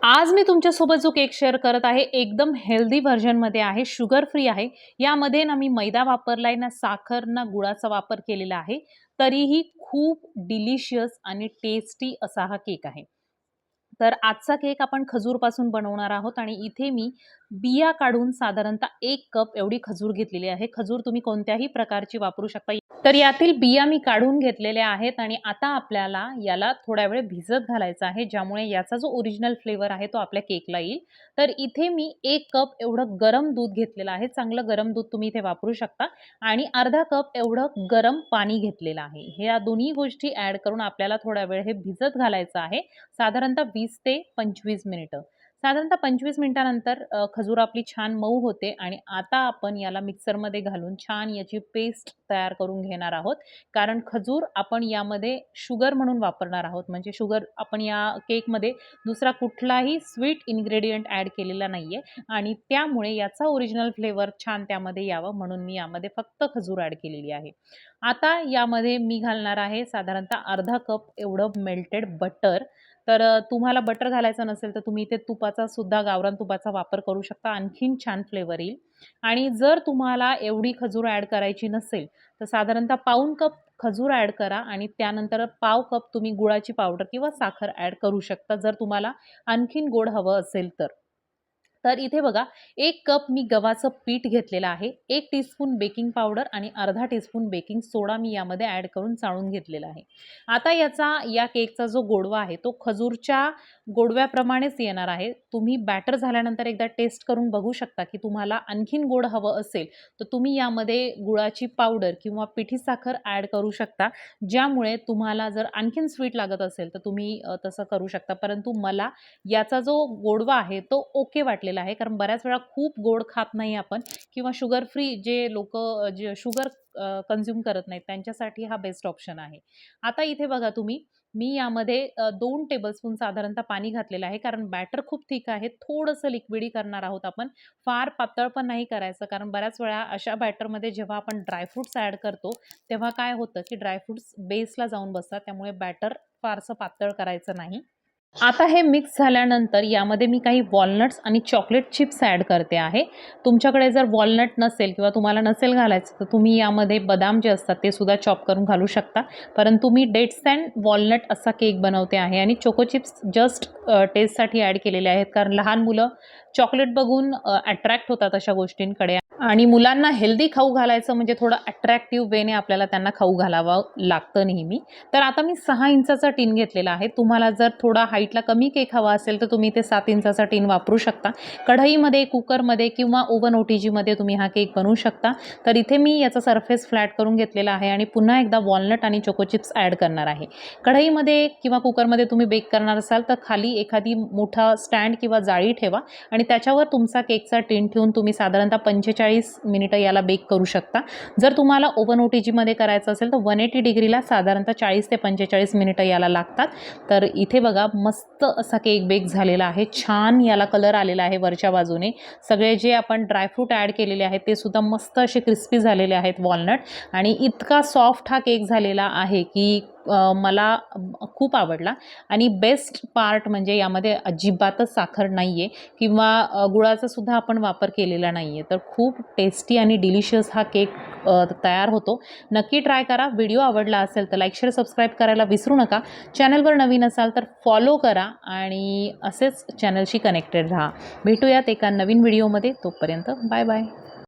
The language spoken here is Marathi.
आज मी तुमच्यासोबत जो केक शेअर करत आहे एकदम हेल्दी व्हर्जनमध्ये आहे, शुगर फ्री आहे. यामध्ये ना मी मैदा वापरलाय ना साखर ना गुळाचा वापर केलेला आहे. तरीही खूप डिलिशियस आणि टेस्टी असा हा केक आहे. तर आजचा केक आपण खजूरपासून बनवणार आहोत आणि इथे मी बिया काढून साधारणतः 1 कप एवढी खजूर घेतलेली आहे. खजूर तुम्ही कोणत्याही प्रकारची वापरू शकता. तर यातील बिया मी काढून घेतलेल्या आहेत आणि आता आपल्याला याला थोडा वेळ भिजत घालायचा आहे, ज्यामुळे याचा जो ओरिजिनल फ्लेवर आहे तो आपल्या केकला येईल. तर इथे मी 1 कप एवढं गरम दूध घेतलेलं आहे. चांगलं गरम दूध तुम्ही इथे वापरू शकता आणि अर्धा कप एवढं गरम पाणी घेतलेलं आहे. ह्या दोन्ही गोष्टी ॲड करून आपल्याला थोडा वेळ हे भिजत घालायचं आहे. साधारणतः 20 ते 25 मिनिटं. साधारणतः 25 मिनिटानंतर खजूर आपली छान मऊ होते आणि आता आपण याला मिक्सरमध्ये घालून छान याची पेस्ट तयार करून घेणार आहोत. कारण खजूर आपण यामध्ये शुगर म्हणून वापरणार आहोत. म्हणजे शुगर आपण या केकमध्ये दुसरा कुठलाही स्वीट इन्ग्रेडियंट ॲड केलेला नाहीये आणि त्यामुळे याचा ओरिजिनल फ्लेवर छान त्यामध्ये यावं म्हणून मी यामध्ये फक्त खजूर ॲड केलेली आहे. आता यामध्ये मी घालणार आहे साधारणतः अर्धा कप एवढं मेल्टेड बटर. तर तुम्हाला बटर घालायचं नसेल तर तुम्ही इथे तुपाचा सुद्धा गावरान तुपाचा वापर करू शकता. आणखीन छान फ्लेवर येईल. आणि जर तुम्हाला एवढी खजूर ॲड करायची नसेल तर साधारणतः पाऊण कप खजूर ॲड करा आणि त्यानंतर पाव कप तुम्ही गुळाची पावडर किंवा साखर ॲड करू शकता जर तुम्हाला आणखीन गोड हवं असेल तर. तर इथे बघा 1 कप मी गव्हाचं पीठ घेतलेलं आहे. 1 टीस्पून बेकिंग पावडर आणि अर्धा टीस्पून बेकिंग सोडा मी यामध्ये ॲड करून चाळून घेतलेला आहे. आता या केकचा जो गोडवा आहे तो खजूरच्या गोडव्याप्रमाणेच येणार आहे. तुम्ही बॅटर झाल्यानंतर एकदा टेस्ट करून बघू शकता, की तुम्हाला आणखीन गोड हवं असेल तर तुम्ही यामध्ये गुळाची पावडर किंवा पिठी साखर ॲड करू शकता. ज्यामुळे तुम्हाला जर आणखीन स्वीट लागत असेल तर तुम्ही तसं करू शकता. परंतु मला याचा जो गोडवा आहे तो ओके वाटलेला आहे. कारण बऱ्याच वेळा खूप गोड खात नाही आपण किंवा शुगर फ्री जे लोकं जे शुगर कंझ्युम करत नाहीत त्यांच्यासाठी हा बेस्ट ऑप्शन आहे. आता इथे बघा तुम्ही मी यामध्ये 2 टेबलस्पून साधारणतः पाणी घातलेलं आहे. कारण बॅटर खूप थिक आहे. थोडंसं लिक्विडी करणार आहोत आपण. फार पातळ पण नाही करायचं. कारण बऱ्याच वेळा अशा बॅटरमध्ये जेव्हा आपण ड्रायफ्रुट्स ॲड करतो, तेव्हा काय होतं, की ड्रायफ्रुट्स बेसला जाऊन बसतात. त्यामुळे बॅटर फारसं पातळ करायचं नाही. आता हे मिक्स झाल्यानंतर यामध्ये मी काही वॉलनट्स आणि चॉकलेट चिप्स ॲड करते आहे. तुमच्याकडे जर वॉलनट नसेल किंवा तुम्हाला नसेल घालायचं तर तुम्ही यामध्ये बदाम जे असतात ते सुद्धा चॉप करून घालू शकता. परंतु मी डेट्स अँड वॉलनट असा केक बनवते आहे आणि चोको चिप्स जस्ट टेस्टसाठी ॲड केलेले आहेत. कारण लहान मुलं चॉकलेट बघून अट्रॅक्ट होतात अशा गोष्टींकडे आणि मुलांना हेल्दी खाऊ घालायचं म्हणजे थोडं अट्रॅक्टिव्ह वेने आपल्याला त्यांना खाऊ घालावं लागतं नेहमी. तर आता मी 6 इंचाचा टीन घेतलेला आहे. तुम्हाला जर थोडा हाईटला कमी केक हवा असेल तर तुम्ही ते 7 इंचाचा टीन वापरू शकता. कढईमध्ये, कुकरमध्ये किंवा ओव्हन ओटीजीमध्ये तुम्ही हा केक बनवू शकता. तर इथे मी याचा सरफेस फ्लॅट करून घेतलेला आहे आणि पुन्हा एकदा वॉलनट आणि चोको चिप्स ॲड करणार आहे. कढईमध्ये किंवा कुकरमध्ये तुम्ही बेक करणार असाल तर खाली एखादी मोठा स्टँड किंवा जाळी ठेवा आणि त्याच्यावर तुमचा केकचा टीन ठेवून तुम्ही साधारणतः 45 मिनिटं याला बेक करू शकता. जर तुम्हाला ओव्हन ओटीजीमध्ये करायचं असेल तर 180 डिग्रीला साधारणतः 40 ते 45 मिनिटं याला लागतात. तर इथे बघा मस्त असा केक बेक झालेला आहे. छान याला कलर आलेला आहे वरच्या बाजूने. सगळे जे आपण ड्रायफ्रूट ॲड केलेले आहेत ते सुद्धा मस्त असे क्रिस्पी झालेले आहेत वॉलनट आणि इतका सॉफ्ट हा केक झालेला आहे की मला खूप आवडला. आणि बेस्ट पार्ट म्हणजे यामध्ये अजिबातच साखर नाही आहे किंवा गुळाचा सुद्धा आपण वापर केलेला नाही आहे. तर खूप टेस्टी आणि डिलिशियस हा केक तयार होतो. नक्की ट्राय करा. व्हिडिओ आवडला असेल तर लाईक, शेअर, सबस्क्राईब करायला विसरू नका. चॅनलवर नवीन असाल तर फॉलो करा आणि असेच चॅनलशी कनेक्टेड राहा. भेटूयात एका नवीन व्हिडिओमध्ये. तोपर्यंत बाय बाय.